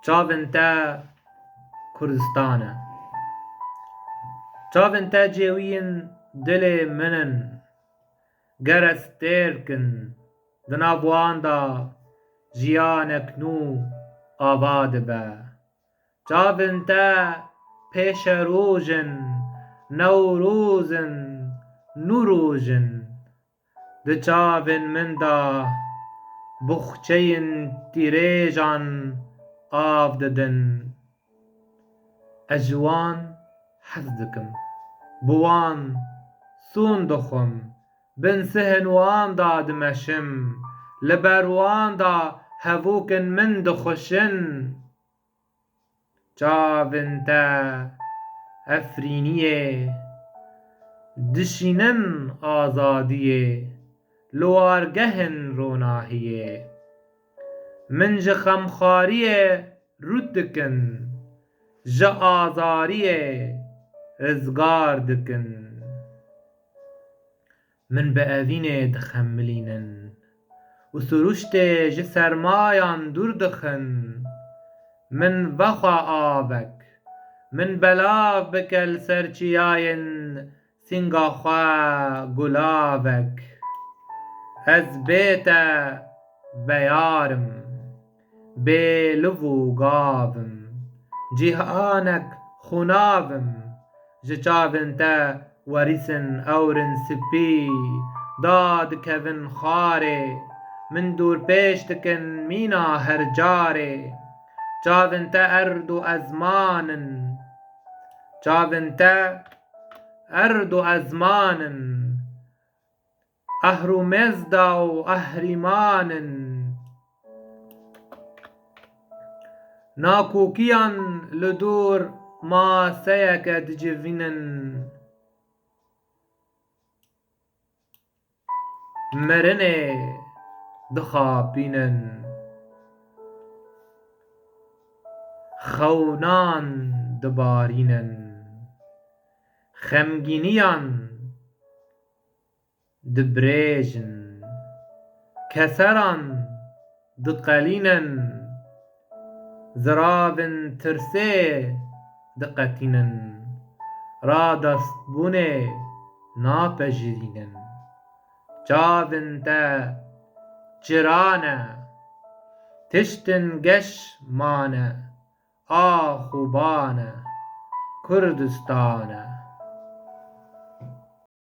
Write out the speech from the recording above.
Çavên te Kurdistan e. Çavên te cêwiyên dilê min in. Ger ez têr kin, di nav wan da jiyanek nû ava dibe. Çavên te pêşeroj in, Newroz in, nû roj in. Di çavên min da boxçeyên tîrêjan av didin. Ez ji wan hez dikim, bi wan sûn dixwim. Bin sihên wan da dimeşim, li ber wan da hevokên min dixweşin. Çavên te efrîniyê, dişînin azadiyê, li wargehên ronahiyê. Min ji xemxariyê rût dikin, ji azariyê rizgar dikin. Min bi evînê dixemilînin, û siruştê ji sermayan dûr dixin. Min vexwe avek, min belav bike li ser çiyayên sînga xwe gulavek. Ez bê te beyarim, bê liv û gavim. Cîhanek xûnav im, ji çavên te werîsên ewrên spî da dikevin xarê. Min dûrpêş dikin mîna her carê. Çavên te erd û ezman in, çavên te erd û ezman in. Ehrûmezda û ehrîman in. Nakokiyan li dûr maseyeke dicivînin. Mirinê dixapînin, xewnan dibarînin. Xemgîniyan dibirêjin, keseran diqelînin. Ziravên tirsê diqetînin, radestbûnê napejirînin. Çavên te çiran e, tiştên geş mane. Axûban e, Kurdistan e.